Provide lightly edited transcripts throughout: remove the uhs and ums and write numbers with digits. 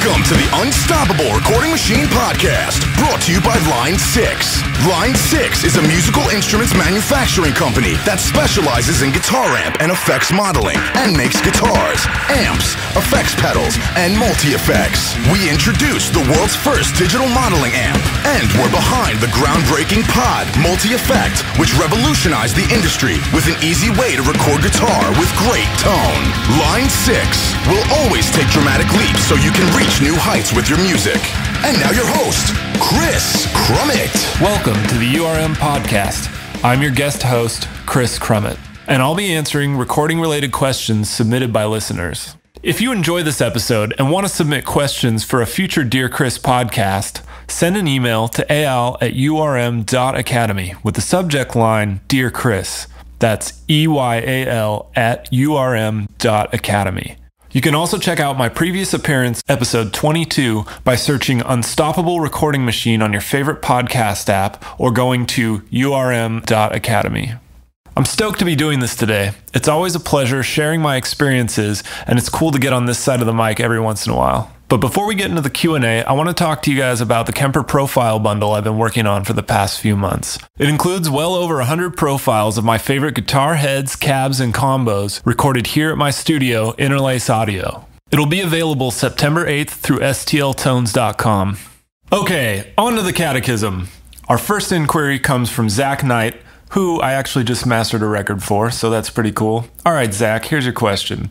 Welcome to the Unstoppable Recording Machine Podcast, brought to you by Line 6. Line 6 is a musical instruments manufacturing company that specializes in guitar amp and effects modeling and makes guitars, amps, effects pedals, and multi-effects. We introduced the world's first digital modeling amp, and we're behind the groundbreaking Pod multi-effect, which revolutionized the industry with an easy way to record guitar with great tone. Line 6 will always take dramatic leaps so you can reach new heights with your music. And now your host, Kris Crummett. Welcome to the URM Podcast. I'm your guest host, Kris Crummett, and I'll be answering recording-related questions submitted by listeners. If you enjoy this episode and want to submit questions for a future Dear Kris podcast, send an email to al@urm.academy with the subject line, Dear Kris. That's EYAL@urm.academy. You can also check out my previous appearance, episode 22, by searching Unstoppable Recording Machine on your favorite podcast app or going to urm.academy. I'm stoked to be doing this today. It's always a pleasure sharing my experiences, and it's cool to get on this side of the mic every once in a while. But before we get into the Q&A, I want to talk to you guys about the Kemper profile bundle I've been working on for the past few months. It includes well over 100 profiles of my favorite guitar heads, cabs, and combos recorded here at my studio, Interlace Audio. It'll be available September 8th through stltones.com. Okay, on to the catechism. Our first inquiry comes from Zach Knight, who I actually just mastered a record for, so that's pretty cool. All right, Zach, here's your question.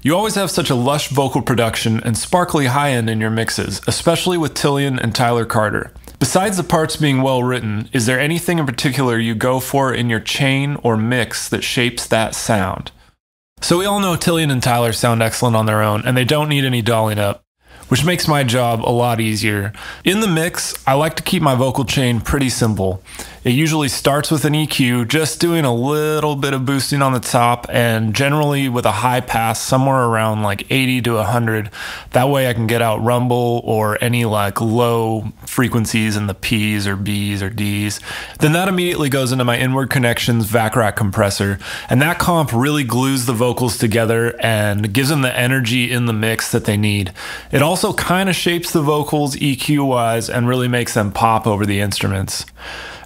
You always have such a lush vocal production and sparkly high end in your mixes, especially with Tillian and Tyler Carter. Besides the parts being well written, is there anything in particular you go for in your chain or mix that shapes that sound? So we all know Tillian and Tyler sound excellent on their own, and they don't need any dolling up, which makes my job a lot easier. In the mix, I like to keep my vocal chain pretty simple. It usually starts with an EQ, just doing a little bit of boosting on the top, and generally with a high pass somewhere around like 80 to 100. That way I can get out rumble or any like low frequencies in the P's or B's or D's. Then that immediately goes into my Inward Connections vac rack compressor, and that comp really glues the vocals together and gives them the energy in the mix that they need. It also kind of shapes the vocals EQ-wise and really makes them pop over the instruments.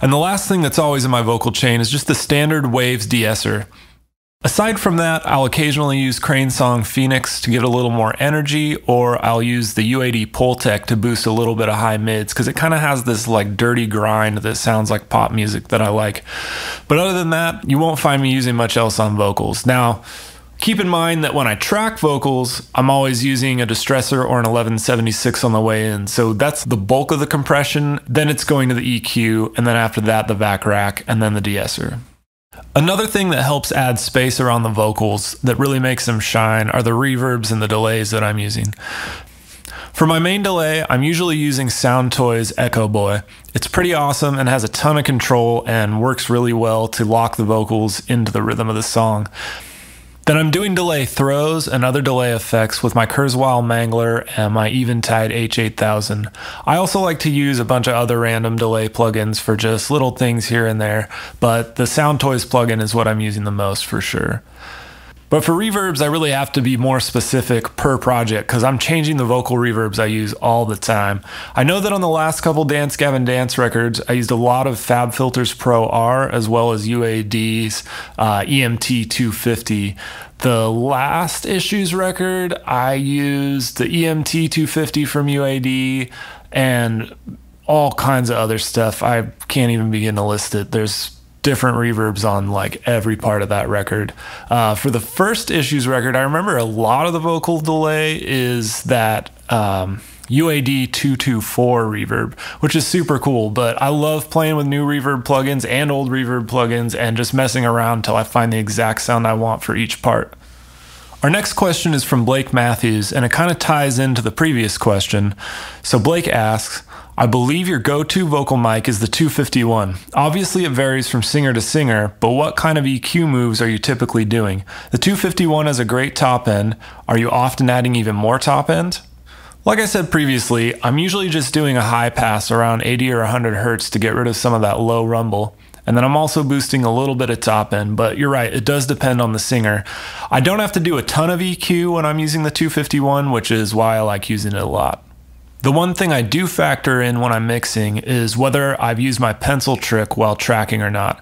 And the last thing that's always in my vocal chain is just the standard Waves de-esser. Aside from that, I'll occasionally use Crane Song Phoenix to get a little more energy, or I'll use the UAD Pultec to boost a little bit of high mids, because it kind of has this like dirty grind that sounds like pop music that I like. But other than that, you won't find me using much else on vocals. Now, keep in mind that when I track vocals, I'm always using a distressor or an 1176 on the way in. So that's the bulk of the compression. Then it's going to the EQ, and then after that, the vac rack, and then the de-esser. Another thing that helps add space around the vocals that really makes them shine are the reverbs and the delays that I'm using. For my main delay, I'm usually using Soundtoys Echo Boy. It's pretty awesome and has a ton of control and works really well to lock the vocals into the rhythm of the song. Then I'm doing delay throws and other delay effects with my Kurzweil Mangler and my Eventide H8000. I also like to use a bunch of other random delay plugins for just little things here and there, but the Soundtoys plugin is what I'm using the most for sure. But for reverbs, I really have to be more specific per project because I'm changing the vocal reverbs I use all the time. I know that on the last couple Dance Gavin Dance records, I used a lot of FabFilters Pro R as well as UAD's EMT250. The last Issues record, I used the EMT250 from UAD and all kinds of other stuff. I can't even begin to list it. There's different reverbs on like every part of that record. For the first Issues record, I remember a lot of the vocal delay is that UAD 224 reverb, which is super cool, but I love playing with new reverb plugins and old reverb plugins and just messing around until I find the exact sound I want for each part. Our next question is from Blake Matthews, and it kind of ties into the previous question. So Blake asks, I believe your go-to vocal mic is the 251. Obviously it varies from singer to singer, but what kind of EQ moves are you typically doing? The 251 has a great top end. Are you often adding even more top end? Like I said previously, I'm usually just doing a high pass around 80 or 100 hertz to get rid of some of that low rumble. And then I'm also boosting a little bit of top end, but you're right, it does depend on the singer. I don't have to do a ton of EQ when I'm using the 251, which is why I like using it a lot. The one thing I do factor in when I'm mixing is whether I've used my pencil trick while tracking or not.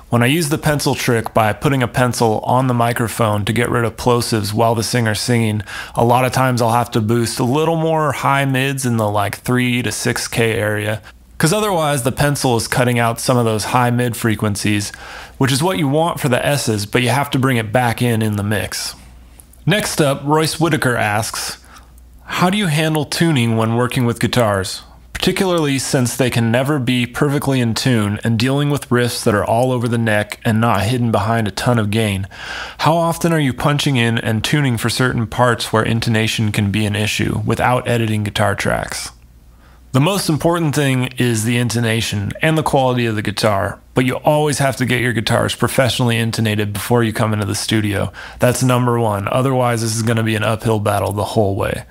When I use the pencil trick by putting a pencil on the microphone to get rid of plosives while the singer's singing, a lot of times I'll have to boost a little more high mids in the like 3 to 6K area, because otherwise the pencil is cutting out some of those high mid frequencies, which is what you want for the S's, but you have to bring it back in the mix. Next up, Royce Whitaker asks, how do you handle tuning when working with guitars? Particularly since they can never be perfectly in tune and dealing with riffs that are all over the neck and not hidden behind a ton of gain. How often are you punching in and tuning for certain parts where intonation can be an issue without editing guitar tracks? The most important thing is the intonation and the quality of the guitar, but you always have to get your guitars professionally intonated before you come into the studio. That's number one. Otherwise, this is going to be an uphill battle the whole way.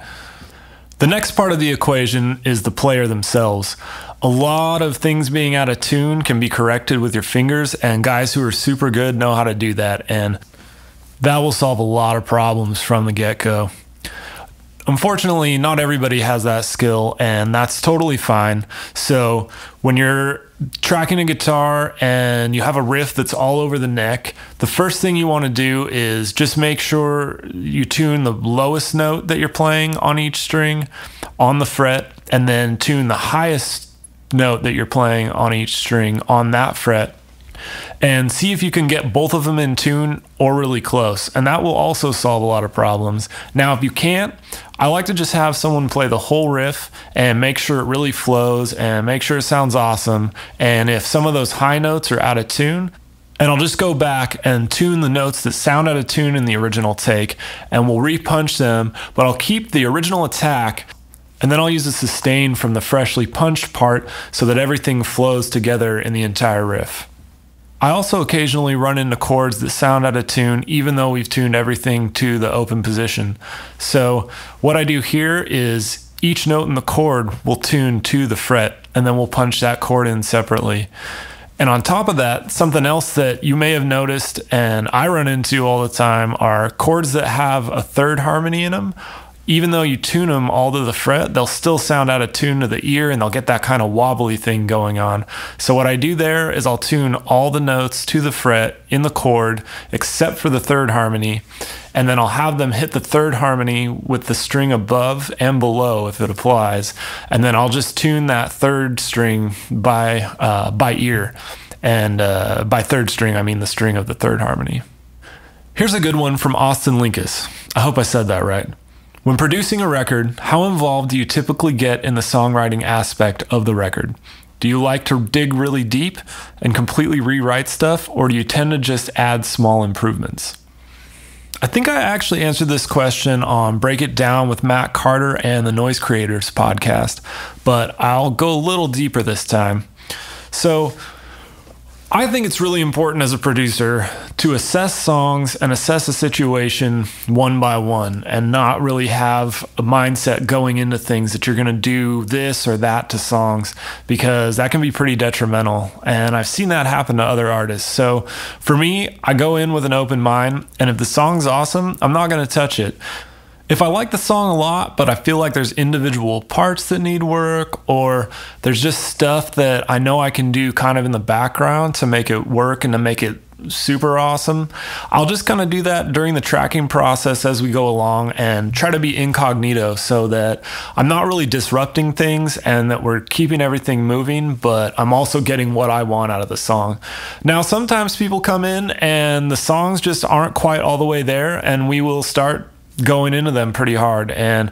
The next part of the equation is the player themselves. A lot of things being out of tune can be corrected with your fingers, and guys who are super good know how to do that, and that will solve a lot of problems from the get-go. Unfortunately, not everybody has that skill, and that's totally fine. So when you're tracking a guitar and you have a riff that's all over the neck, the first thing you want to do is just make sure you tune the lowest note that you're playing on each string on the fret, and then tune the highest note that you're playing on each string on that fret, and see if you can get both of them in tune or really close, and that will also solve a lot of problems. Now, if you can't, I like to just have someone play the whole riff and make sure it really flows and make sure it sounds awesome, and if some of those high notes are out of tune, and I'll just go back and tune the notes that sound out of tune in the original take, and we'll repunch them, but I'll keep the original attack, and then I'll use a sustain from the freshly punched part so that everything flows together in the entire riff. I also occasionally run into chords that sound out of tune even though we've tuned everything to the open position. So what I do here is each note in the chord will tune to the fret, and then we'll punch that chord in separately. And on top of that, something else that you may have noticed and I run into all the time are chords that have a third harmony in them. Even though you tune them all to the fret, they'll still sound out of tune to the ear, and they'll get that kind of wobbly thing going on. So what I do there is I'll tune all the notes to the fret in the chord except for the third harmony, and then I'll have them hit the third harmony with the string above and below if it applies, and then I'll just tune that third string by ear. And by third string, I mean the string of the third harmony. Here's a good one from Austin Linkus. I hope I said that right. When producing a record, how involved do you typically get in the songwriting aspect of the record? Do you like to dig really deep and completely rewrite stuff, or do you tend to just add small improvements? I think I actually answered this question on Break It Down with Matt Carter and the Noise Creators podcast, but I'll go a little deeper this time. So I think it's really important as a producer to assess songs and assess a situation one by one, and not really have a mindset going into things that you're going to do this or that to songs, because that can be pretty detrimental. And I've seen that happen to other artists. So for me, I go in with an open mind, and if the song's awesome, I'm not going to touch it. If I like the song a lot, but I feel like there's individual parts that need work, or there's just stuff that I know I can do kind of in the background to make it work and to make it super awesome, I'll just kind of do that during the tracking process as we go along and try to be incognito so that I'm not really disrupting things and that we're keeping everything moving, but I'm also getting what I want out of the song. Now, sometimes people come in and the songs just aren't quite all the way there, and we will start going into them pretty hard, and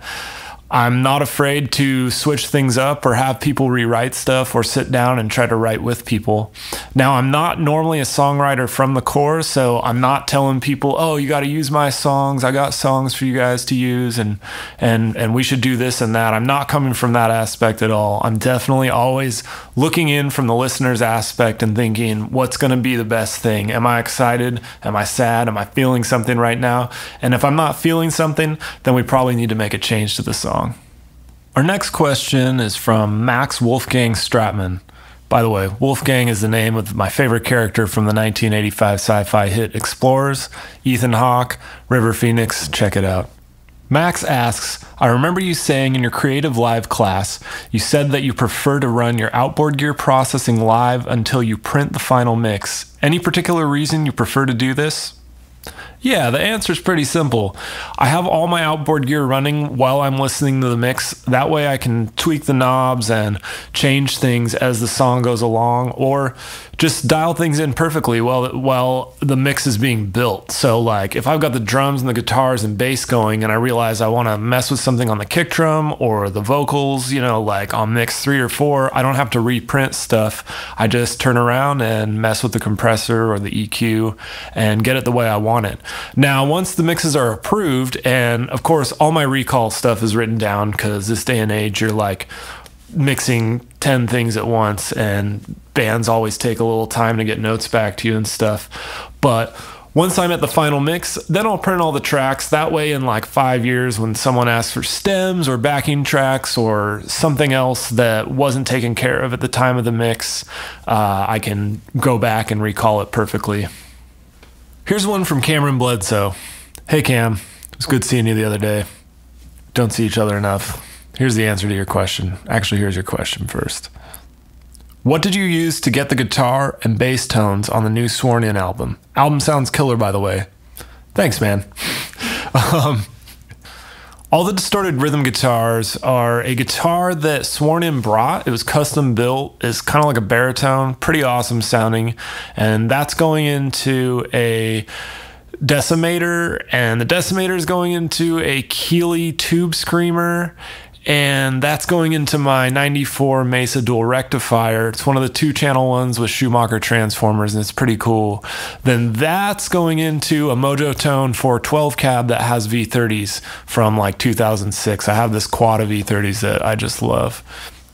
I'm not afraid to switch things up or have people rewrite stuff or sit down and try to write with people. Now, I'm not normally a songwriter from the core, so I'm not telling people, oh, you got to use my songs, I got songs for you guys to use, and we should do this and that. I'm not coming from that aspect at all. I'm definitely always looking in from the listener's aspect and thinking, what's going to be the best thing? Am I excited? Am I sad? Am I feeling something right now? And if I'm not feeling something, then we probably need to make a change to the song. Our next question is from Max Wolfgang Stratman. By the way, Wolfgang is the name of my favorite character from the 1985 sci-fi hit Explorers, Ethan Hawke, River Phoenix. Check it out. Max asks, I remember you saying in your creative live class, you said that you prefer to run your outboard gear processing live until you print the final mix. Any particular reason you prefer to do this? Yeah, the answer is pretty simple. I have all my outboard gear running while I'm listening to the mix. That way I can tweak the knobs and change things as the song goes along, or just dial things in perfectly while the mix is being built. So like if I've got the drums and the guitars and bass going and I realize I want to mess with something on the kick drum or the vocals, like on mix 3 or 4, I don't have to reprint stuff. I just turn around and mess with the compressor or the EQ and get it the way I want it. Now, once the mixes are approved, and of course all my recall stuff is written down because this day and age you're like mixing 10 things at once and bands always take a little time to get notes back to you and stuff. But once I'm at the final mix, then I'll print all the tracks. That way in like 5 years when someone asks for stems or backing tracks or something else that wasn't taken care of at the time of the mix, I can go back and recall it perfectly. Here's one from Cameron Bledsoe. Hey Cam, it was good seeing you the other day. Don't see each other enough. Here's the answer to your question. Actually, here's your question first. What did you use to get the guitar and bass tones on the new Sworn In album? Album sounds killer, by the way. Thanks, man. All the distorted rhythm guitars are a guitar that Sworn In brought. It was custom built. It's kind of like a baritone, pretty awesome sounding. And that's going into a decimator, and the decimator is going into a Keeley tube screamer, and that's going into my 94 Mesa dual rectifier. It's one of the 2-channel ones with Schumacher transformers, and it's pretty cool. Then that's going into a Mojo Tone 412 cab that has V30s from like 2006. I have this quad of V30s that I just love.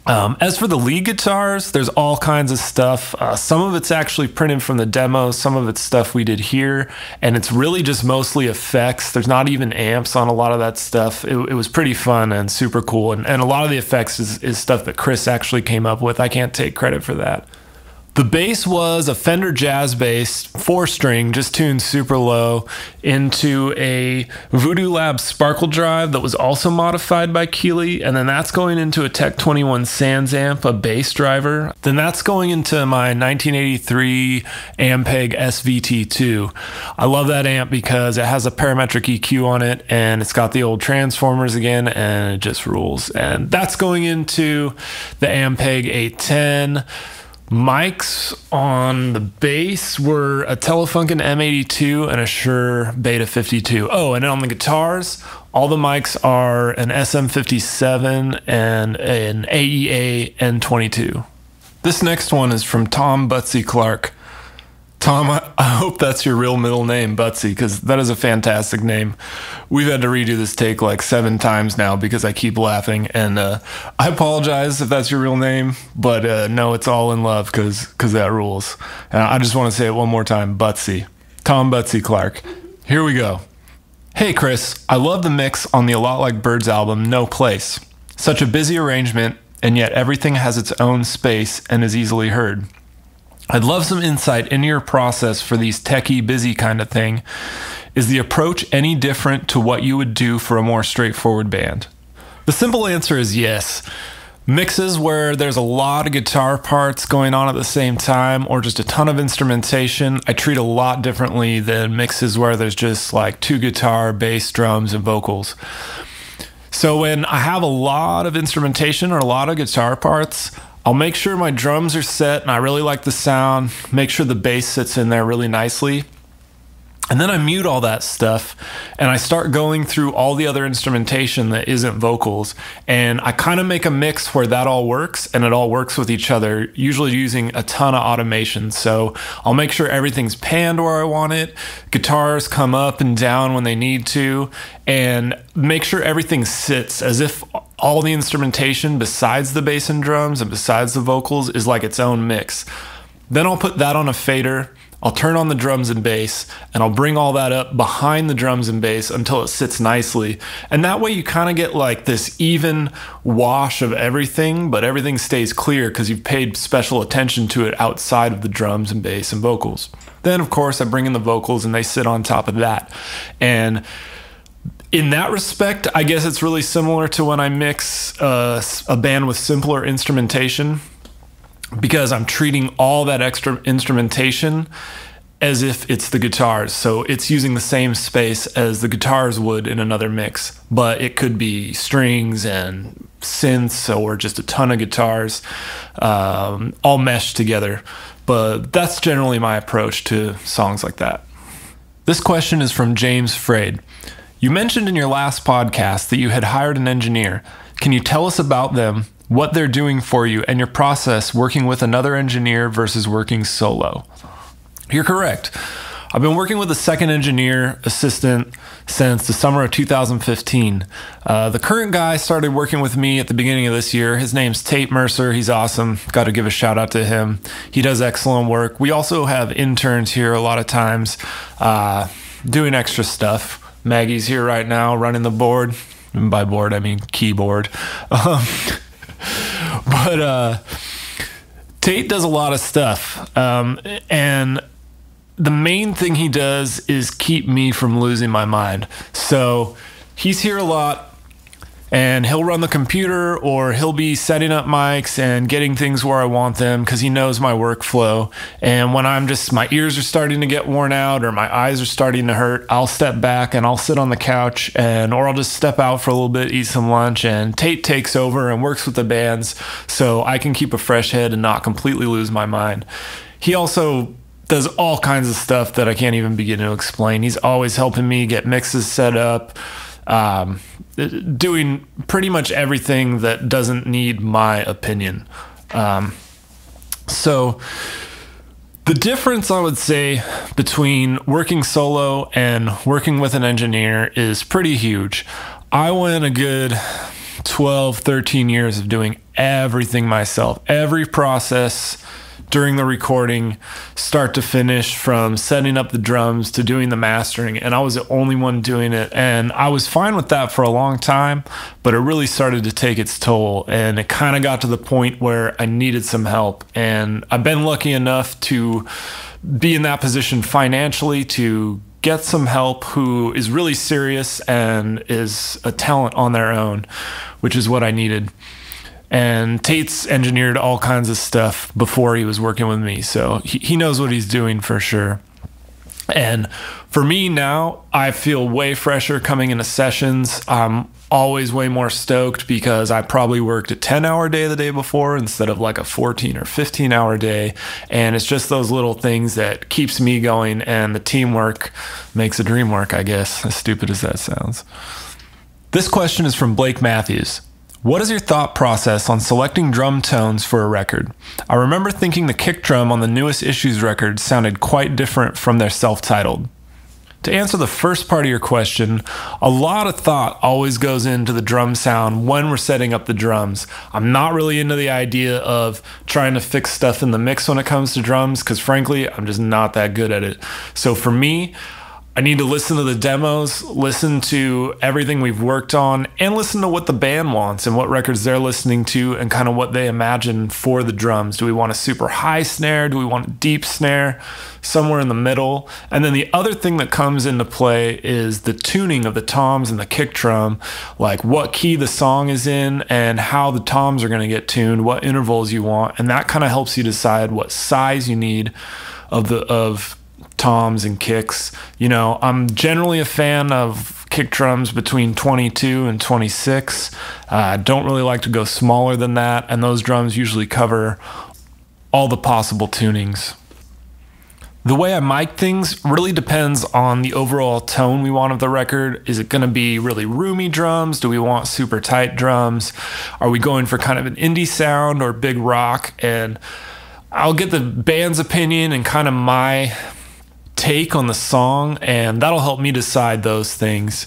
As for the lead guitars, there's all kinds of stuff. Some of it's actually printed from the demo, some of it's stuff we did here, and it's really just mostly effects. There's not even amps on a lot of that stuff. It was pretty fun and super cool, and a lot of the effects is stuff that Kris actually came up with. I can't take credit for that. The bass was a Fender Jazz bass, 4-string, just tuned super low, into a Voodoo Labs Sparkle Drive that was also modified by Keeley, and then that's going into a Tech 21 Sans amp, a bass driver. Then that's going into my 1983 Ampeg SVT2. I love that amp because it has a parametric EQ on it, and it's got the old transformers again, and it just rules. And that's going into the Ampeg 810. Mics on the bass were a Telefunken M82 and a Shure Beta 52. Oh, and then on the guitars, all the mics are an SM57 and an AEA N22. This next one is from Tom Butsy Clark. Tom, I hope that's your real middle name, Butsy, because that is a fantastic name. We've had to redo this take like 7 times now because I keep laughing, and I apologize if that's your real name, but no, it's all in love because that rules. And I just want to say it one more time, Butsy. Tom Butsy Clark. Here we go. Hey Kris, I love the mix on the A Lot Like Birds album, No Place. Such a busy arrangement, and yet everything has its own space and is easily heard. I'd love some insight into your process for these techie, busy kind of thing. Is the approach any different to what you would do for a more straightforward band? The simple answer is yes. Mixes where there's a lot of guitar parts going on at the same time or just a ton of instrumentation, I treat a lot differently than mixes where there's just like 2 guitar, bass, drums, and vocals. So when I have a lot of instrumentation or a lot of guitar parts, I'll make sure my drums are set and I really like the sound, make sure the bass sits in there really nicely. And then I mute all that stuff and I start going through all the other instrumentation that isn't vocals. And I kind of make a mix where that all works and it all works with each other, usually using a ton of automation. So I'll make sure everything's panned where I want it. Guitars come up and down when they need to, and make sure everything sits as if all the instrumentation besides the bass and drums and besides the vocals is like its own mix. Then I'll put that on a fader. I'll turn on the drums and bass, and I'll bring all that up behind the drums and bass until it sits nicely. And that way you kind of get like this even wash of everything, but everything stays clear because you've paid special attention to it outside of the drums and bass and vocals. Then, of course, I bring in the vocals, and they sit on top of that. And In that respect, I guess it's really similar to when I mix a band with simpler instrumentation, because I'm treating all that extra instrumentation as if it's the guitars. So it's using the same space as the guitars would in another mix, but it could be strings and synths or just a ton of guitars, all meshed together. But that's generally my approach to songs like that. This question is from James Frade. You mentioned in your last podcast that you had hired an engineer. Can you tell us about them, what they're doing for you, and your process working with another engineer versus working solo? You're correct. I've been working with a second engineer assistant since the summer of 2015. The current guy started working with me at the beginning of this year. His name's Tate Mercer. He's awesome. Got to give a shout out to him. He does excellent work. We also have interns here a lot of times doing extra stuff. Maggie's here right now running the board. And by board, I mean keyboard. But Tate does a lot of stuff. And the main thing he does is keep me from losing my mind. So he's here a lot, and he'll run the computer, or he'll be setting up mics and getting things where I want them because he knows my workflow. And when my ears are starting to get worn out or my eyes are starting to hurt, I'll step back and I'll sit on the couch, or I'll just step out for a little bit, eat some lunch, and Tate takes over and works with the bands so I can keep a fresh head and not completely lose my mind. He also does all kinds of stuff that I can't even begin to explain. He's always helping me get mixes set up, doing pretty much everything that doesn't need my opinion. So the difference, I would say, between working solo and working with an engineer is pretty huge. I went a good 12, 13 years of doing everything myself, every process during the recording, start to finish, from setting up the drums to doing the mastering, and I was the only one doing it, and I was fine with that for a long time, but it really started to take its toll, and it kind of got to the point where I needed some help. And I've been lucky enough to be in that position financially to get some help who is really serious and is a talent on their own, which is what I needed. And Tate's engineered all kinds of stuff before he was working with me, so he knows what he's doing for sure. And for me now, I feel way fresher coming into sessions. I'm always way more stoked because I probably worked a 10-hour day the day before instead of like a 14 or 15-hour day. And it's just those little things that keeps me going, and the teamwork makes the dream work, I guess, as stupid as that sounds. This question is from Blake Matthews. What is your thought process on selecting drum tones for a record? I remember thinking the kick drum on the newest Issues record sounded quite different from their self-titled. To answer the first part of your question, a lot of thought always goes into the drum sound when we're setting up the drums. I'm not really into the idea of trying to fix stuff in the mix when it comes to drums because frankly, I'm just not that good at it. So for me, I need to listen to the demos, listen to everything we've worked on, and listen to what the band wants and what records they're listening to and kind of what they imagine for the drums. Do we want a super high snare? Do we want a deep snare? Somewhere in the middle. And then the other thing that comes into play is the tuning of the toms and the kick drum, like what key the song is in and how the toms are going to get tuned, what intervals you want, and that kind of helps you decide what size you need of toms and kicks. You know, I'm generally a fan of kick drums between 22 and 26. I don't really like to go smaller than that, and those drums usually cover all the possible tunings. The way I mic things really depends on the overall tone we want of the record. Is it going to be really roomy drums? Do we want super tight drums? Are we going for kind of an indie sound or big rock? And I'll get the band's opinion and kind of my take on the song, and that'll help me decide those things.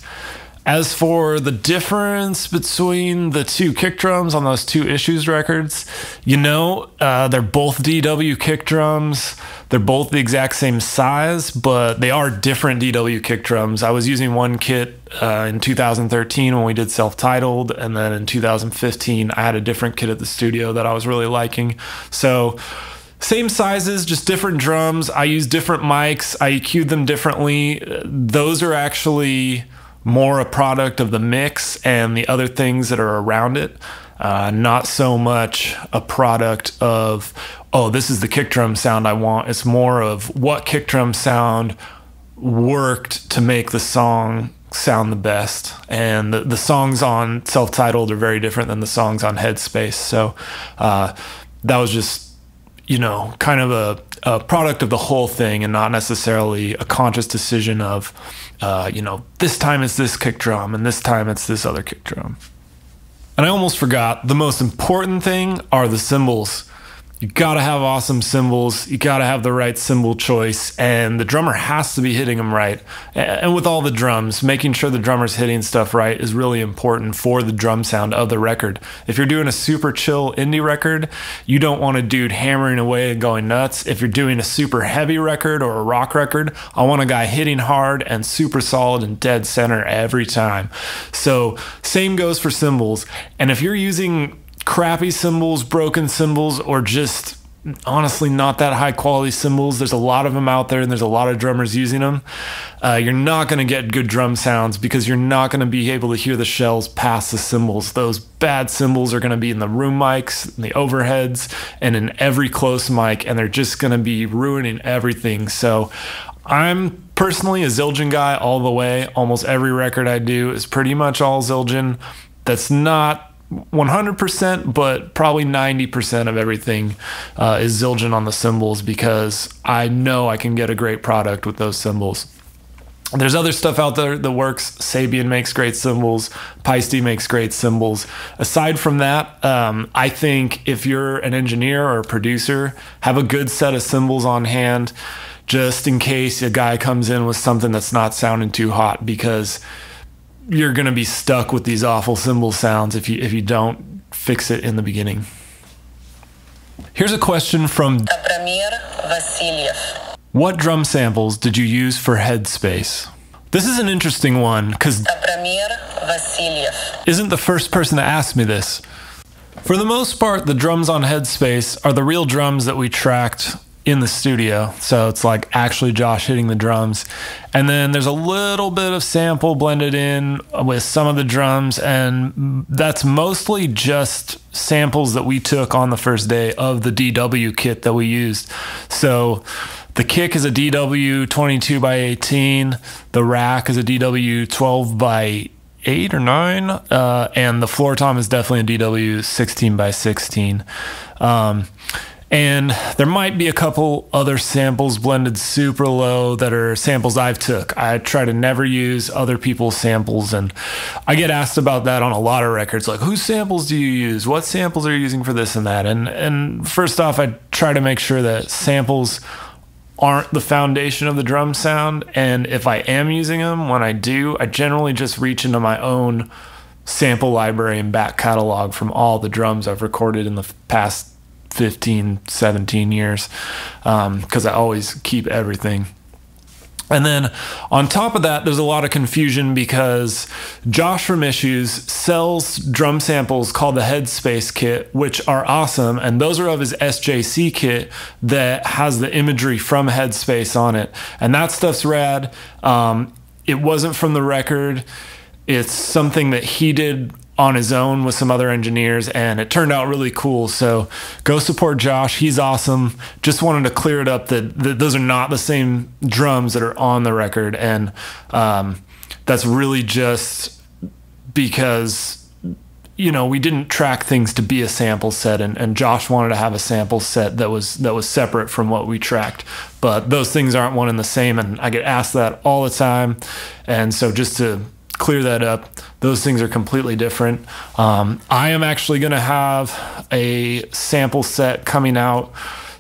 As for the difference between the two kick drums on those two Issues records, you know, they're both DW kick drums. They're both the exact same size, but they are different DW kick drums. I was using one kit in 2013 when we did self-titled, and then in 2015 I had a different kit at the studio that I was really liking. So same sizes, just different drums. I use different mics. I EQ'd them differently. Those are actually more a product of the mix and the other things that are around it. Not so much a product of, oh, this is the kick drum sound I want. It's more of what kick drum sound worked to make the song sound the best. And the songs on Self-Titled are very different than the songs on Headspace. So that was just, kind of a product of the whole thing, and not necessarily a conscious decision of, this time it's this kick drum and this time it's this other kick drum. And I almost forgot, the most important thing are the cymbals. You gotta have awesome cymbals. You gotta have the right cymbal choice, and the drummer has to be hitting them right. And with all the drums, making sure the drummer's hitting stuff right is really important for the drum sound of the record. If you're doing a super chill indie record, you don't want a dude hammering away and going nuts. If you're doing a super heavy record or a rock record, I want a guy hitting hard and super solid and dead center every time. So same goes for cymbals. And if you're using crappy cymbals, broken cymbals, or just honestly not that high quality cymbals, there's a lot of them out there and there's a lot of drummers using them, you're not going to get good drum sounds because you're not going to be able to hear the shells past the cymbals. Those bad cymbals are going to be in the room mics, in the overheads, and in every close mic, and they're just going to be ruining everything. So I'm personally a Zildjian guy all the way. Almost every record I do is pretty much all Zildjian. That's not 100%, but probably 90% of everything is Zildjian on the cymbals, because I know I can get a great product with those cymbals. There's other stuff out there that works. Sabian makes great cymbals. Paiste makes great cymbals. Aside from that, I think if you're an engineer or a producer, have a good set of cymbals on hand, just in case a guy comes in with something that's not sounding too hot, because you're going to be stuck with these awful cymbal sounds if you don't fix it in the beginning. Here's a question from Abramir Vasiliev. What drum samples did you use for Headspace? This is an interesting one because Abramir Vasiliev isn't the first person to ask me this. For the most part, the drums on Headspace are the real drums that we tracked in the studio. So it's like actually Josh hitting the drums. And then there's a little bit of sample blended in with some of the drums, and that's mostly just samples that we took on the first day of the DW kit that we used. So the kick is a DW 22 by 18. The rack is a DW 12 by 8 or 9. And the floor tom is definitely a DW 16 by 16. And there might be a couple other samples blended super low that are samples I've took. I try to never use other people's samples, and I get asked about that on a lot of records, like, whose samples do you use? What samples are you using for this and that? And first off, I try to make sure that samples aren't the foundation of the drum sound, and if I am using them, when I do, I generally just reach into my own sample library and back catalog from all the drums I've recorded in the past 15, 17 years, because I always keep everything. And then on top of that, there's a lot of confusion because Josh from Issues sells drum samples called the Headspace kit, which are awesome. And those are of his SJC kit that has the imagery from Headspace on it. And that stuff's rad. It wasn't from the record. It's something that he did on his own with some other engineers, and it turned out really cool. So go support Josh. He's awesome. Just wanted to clear it up that those are not the same drums that are on the record. And that's really just because, we didn't track things to be a sample set, and Josh wanted to have a sample set that was separate from what we tracked. But those things aren't one and the same, and I get asked that all the time. And so just to clear that up, those things are completely different. I am actually going to have a sample set coming out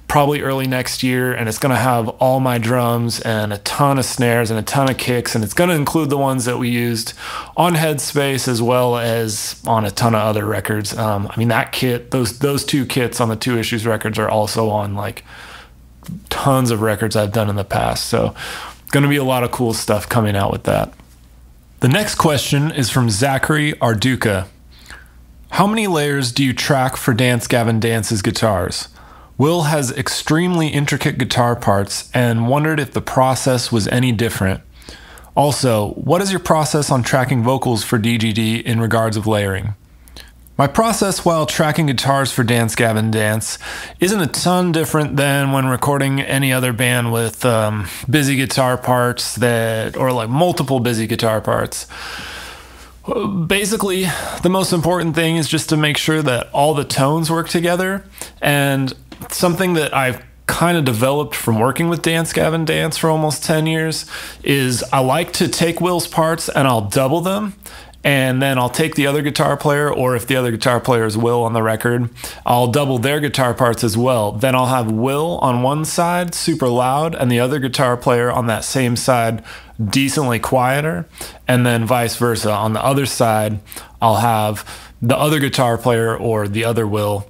probably early next year, and it's going to have all my drums and a ton of snares and a ton of kicks, and it's going to include the ones that we used on Headspace as well as on a ton of other records. That kit, those two kits on the Two Issues records are also on like tons of records I've done in the past. So going to be a lot of cool stuff coming out with that. The next question is from Zachary Arduca. How many layers do you track for Dance Gavin Dance's guitars? Will has extremely intricate guitar parts and wondered if the process was any different. Also, what is your process on tracking vocals for DGD in regards of layering? My process while tracking guitars for Dance Gavin Dance isn't a ton different than when recording any other band with busy guitar parts or like multiple busy guitar parts. Basically, the most important thing is just to make sure that all the tones work together, and something that I've kind of developed from working with Dance Gavin Dance for almost 10 years is I like to take Will's parts and I'll double them. And then I'll take the other guitar player, or if the other guitar player is Will on the record, I'll double their guitar parts as well. Then I'll have Will on one side super loud and the other guitar player on that same side decently quieter. And then vice versa. On the other side, I'll have the other guitar player or the other Will,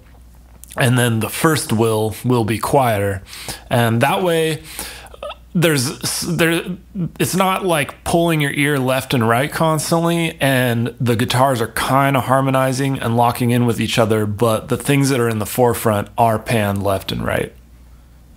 and then the first Will be quieter. And that way, it's not like pulling your ear left and right constantly, and the guitars are kind of harmonizing and locking in with each other, but the things that are in the forefront are panned left and right.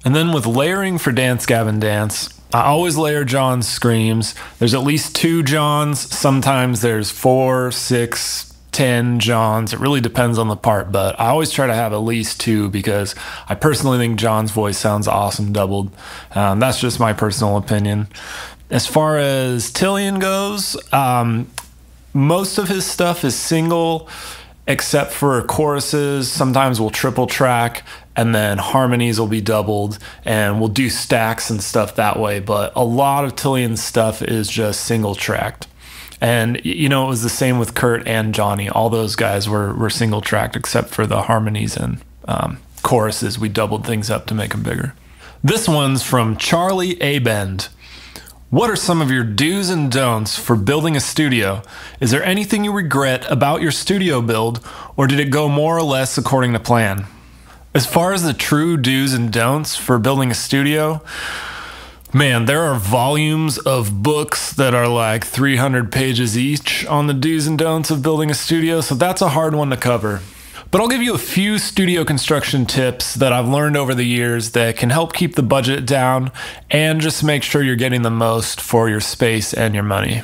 And then with layering for Dance Gavin Dance, I always layer John's screams. There's at least 2 Johns. Sometimes there's 4, 6, 10 Johns. It really depends on the part, but I always try to have at least 2 because I personally think John's voice sounds awesome doubled. That's just my personal opinion. As far as Tillian goes, most of his stuff is single except for choruses. Sometimes we'll triple track, and then harmonies will be doubled, and we'll do stacks and stuff that way, but a lot of Tillian's stuff is just single tracked. And, you know, it was the same with Kurt and Johnny. All those guys were single tracked except for the harmonies and choruses. We doubled things up to make them bigger. This one's from Charlie Abend. What are some of your do's and don'ts for building a studio? Is there anything you regret about your studio build, or did it go more or less according to plan? As far as the true do's and don'ts for building a studio, man, there are volumes of books that are like 300 pages each on the do's and don'ts of building a studio, so that's a hard one to cover. But I'll give you a few studio construction tips that I've learned over the years that can help keep the budget down and just make sure you're getting the most for your space and your money.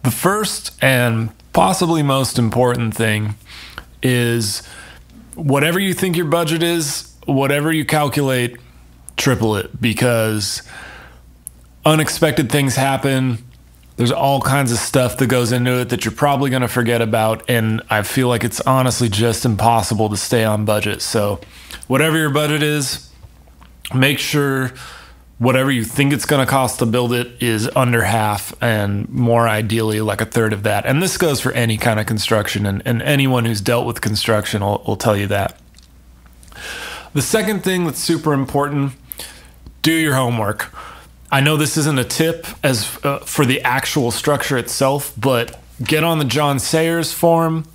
The first and possibly most important thing is whatever you think your budget is, whatever you calculate, triple it, because unexpected things happen. There's all kinds of stuff that goes into it that you're probably going to forget about, and I feel like it's honestly just impossible to stay on budget. So whatever your budget is, make sure whatever you think it's going to cost to build it is under half, and more ideally like a third of that. And this goes for any kind of construction, and anyone who's dealt with construction will tell you that. The second thing that's super important, do your homework. I know this isn't a tip as for the actual structure itself, but get on the John Sayers forum,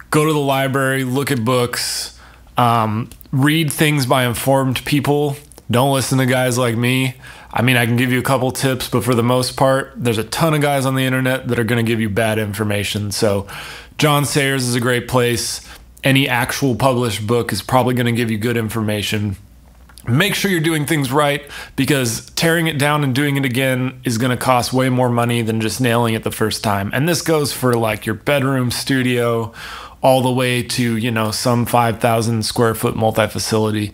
go to the library, look at books, read things by informed people. Don't listen to guys like me. I mean, I can give you a couple tips, but for the most part, there's a ton of guys on the internet that are going to give you bad information. So John Sayers is a great place. Any actual published book is probably going to give you good information. Make sure you're doing things right, because tearing it down and doing it again is going to cost way more money than just nailing it the first time. And this goes for like your bedroom studio all the way to, you know, some 5,000 square foot multi-facility.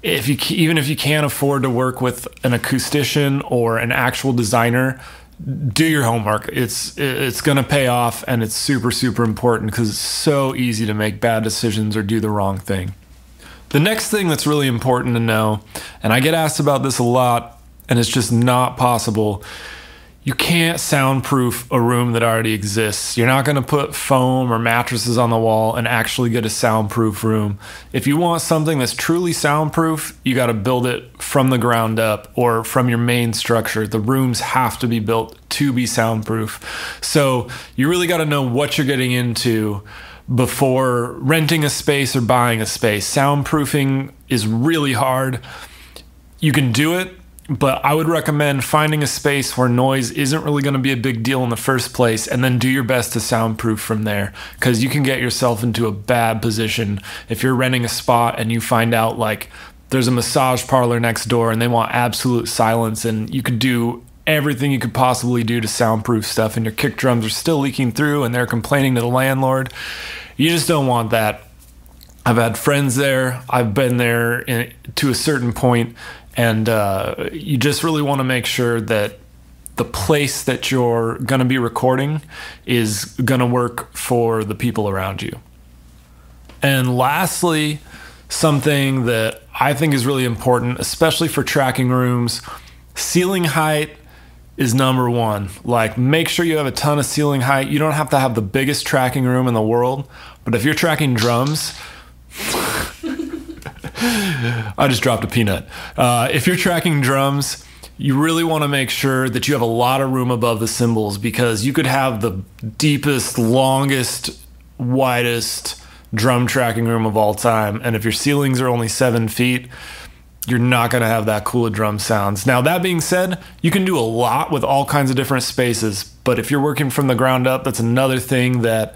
Even if you can't afford to work with an acoustician or an actual designer, do your homework. It's going to pay off, and it's super, super important because it's so easy to make bad decisions or do the wrong thing. The next thing that's really important to know, and I get asked about this a lot, and it's just not possible, you can't soundproof a room that already exists. You're not going to put foam or mattresses on the wall and actually get a soundproof room. If you want something that's truly soundproof, you got to build it from the ground up or from your main structure. The rooms have to be built to be soundproof. So you really got to know what you're getting into before renting a space or buying a space. Soundproofing is really hard. You can do it, but I would recommend finding a space where noise isn't really going to be a big deal in the first place, and then do your best to soundproof from there, because you can get yourself into a bad position if you're renting a spot and you find out like there's a massage parlor next door and they want absolute silence, and you could do everything you could possibly do to soundproof stuff, and your kick drums are still leaking through and they're complaining to the landlord. You just don't want that. I've had friends there. I've been there to a certain point, and you just really want to make sure that the place that you're going to be recording is going to work for the people around you. And lastly, something that I think is really important, especially for tracking rooms, ceiling height is number one. Like, make sure you have a ton of ceiling height. You don't have to have the biggest tracking room in the world, but if you're tracking drums, I just dropped a peanut. If you're tracking drums, you really want to make sure that you have a lot of room above the cymbals, because you could have the deepest, longest, widest drum tracking room of all time, and if your ceilings are only 7 feet, you're not going to have that cool of drum sounds. Now, that being said, you can do a lot with all kinds of different spaces, but if you're working from the ground up, that's another thing that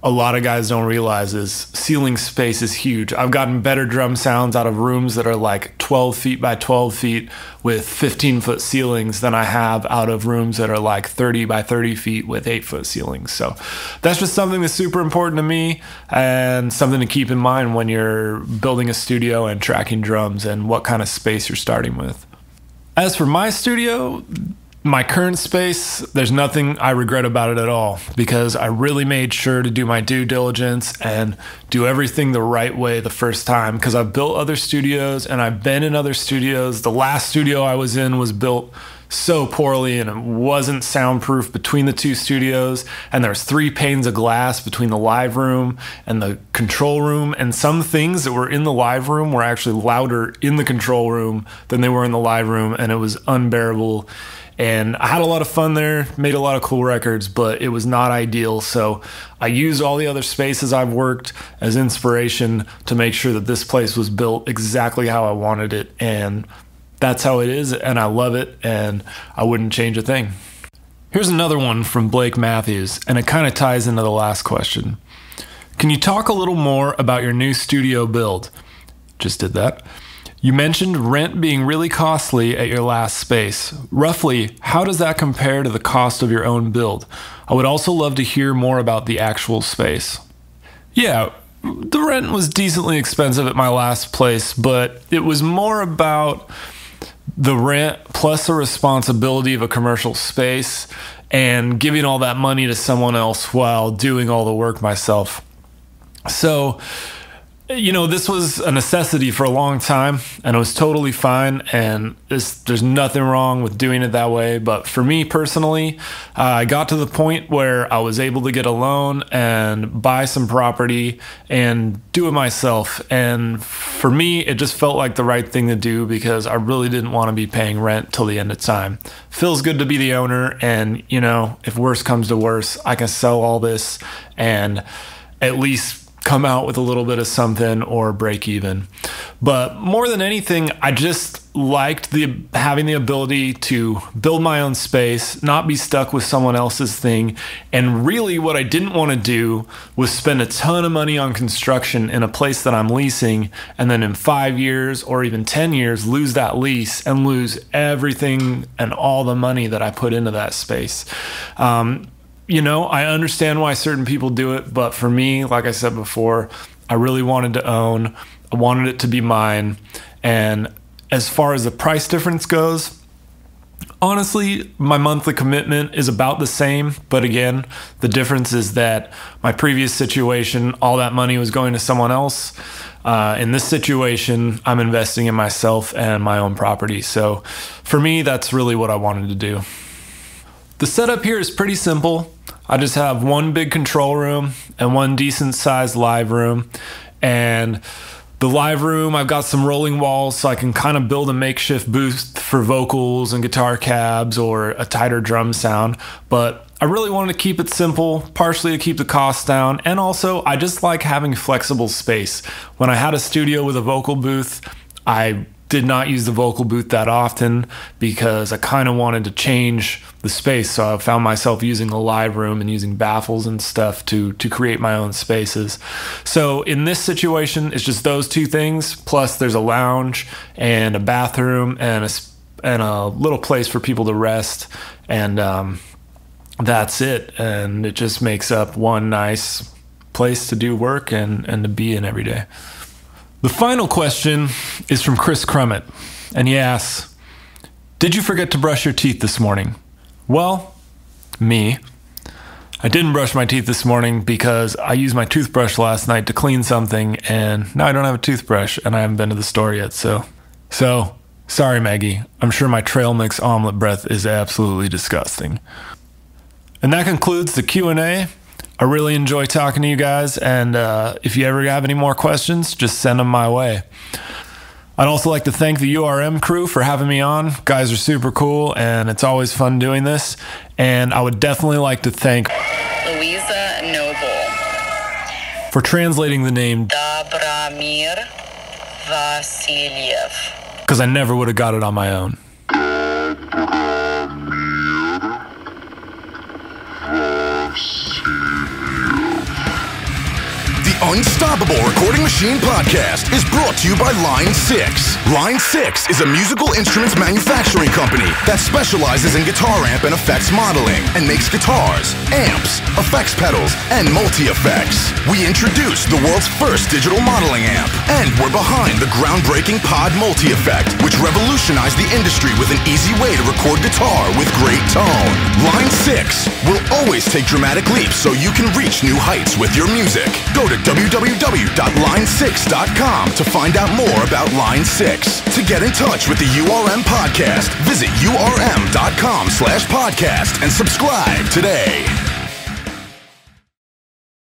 a lot of guys don't realize is ceiling space is huge. I've gotten better drum sounds out of rooms that are like 12 feet by 12 feet with 15-foot ceilings than I have out of rooms that are like 30 by 30 feet with 8-foot ceilings. So that's just something that's super important to me, and something to keep in mind when you're building a studio and tracking drums and what kind of space you're starting with. As for my studio, my current space, there's nothing I regret about it at all, because I really made sure to do my due diligence and do everything the right way the first time, because I've built other studios and I've been in other studios. The last studio I was in was built so poorly, and it wasn't soundproof between the two studios, and there was 3 panes of glass between the live room and the control room, and some things that were in the live room were actually louder in the control room than they were in the live room, and it was unbearable. And I had a lot of fun there, made a lot of cool records, but it was not ideal. So I used all the other spaces I've worked as inspiration to make sure that this place was built exactly how I wanted it. And that's how it is, and I love it, and I wouldn't change a thing. Here's another one from Blake Matthews, and it kind of ties into the last question. Can you talk a little more about your new studio build? Just did that. You mentioned rent being really costly at your last space. Roughly, how does that compare to the cost of your own build? I would also love to hear more about the actual space. Yeah, the rent was decently expensive at my last place, but it was more about the rent plus the responsibility of a commercial space and giving all that money to someone else while doing all the work myself. So, you know, this was a necessity for a long time, and it was totally fine, and there's nothing wrong with doing it that way. But for me personally, I got to the point where I was able to get a loan and buy some property and do it myself. And for me, it just felt like the right thing to do, because I really didn't want to be paying rent till the end of time. Feels good to be the owner, and, you know, if worse comes to worse, I can sell all this and at least come out with a little bit of something or break even. But more than anything, I just liked having the ability to build my own space, not be stuck with someone else's thing. And really what I didn't want to do was spend a ton of money on construction in a place that I'm leasing, and then in 5 years or even 10 years lose that lease and lose everything and all the money that I put into that space. You know, I understand why certain people do it, but for me, like I said before, I really wanted to own. I wanted it to be mine. And as far as the price difference goes, honestly, my monthly commitment is about the same. But again, the difference is that my previous situation, all that money was going to someone else. In this situation, I'm investing in myself and my own property. So for me, that's really what I wanted to do. The setup here is pretty simple. I just have one big control room and one decent sized live room. And the live room, I've got some rolling walls so I can kind of build a makeshift booth for vocals and guitar cabs or a tighter drum sound. But I really wanted to keep it simple, partially to keep the costs down. And also, I just like having flexible space. When I had a studio with a vocal booth, I did not use the vocal booth that often because I kind of wanted to change the space. So I found myself using a live room and using baffles and stuff to create my own spaces. So in this situation, it's just those two things. Plus there's a lounge and a bathroom and a little place for people to rest, and that's it. And it just makes up one nice place to do work and to be in every day. The final question is from Kris Crummett, and he asks, did you forget to brush your teeth this morning? Well, me. I didn't brush my teeth this morning because I used my toothbrush last night to clean something, and now I don't have a toothbrush, and I haven't been to the store yet, so sorry, Maggie. I'm sure my trail mix omelet breath is absolutely disgusting. And that concludes the Q&A. I really enjoy talking to you guys, and if you ever have any more questions, just send them my way. I'd also like to thank the URM crew for having me on. Guys are super cool, and it's always fun doing this. And I would definitely like to thank Louisa Noble for translating the name Dobramir Vasiliev, because I never would have got it on my own. Unstoppable Recording Machine Podcast is brought to you by Line 6. Line 6 is a musical instruments manufacturing company that specializes in guitar amp and effects modeling and makes guitars, amps, effects pedals, and multi-effects. We introduced the world's first digital modeling amp, and we're behind the groundbreaking Pod Multi-Effect, which revolutionized the industry with an easy way to record guitar with great tone. Line 6 will always take dramatic leaps so you can reach new heights with your music. Go to www.line6.com to find out more about Line 6. To get in touch with the URM Podcast, visit urm.com/podcast and subscribe today.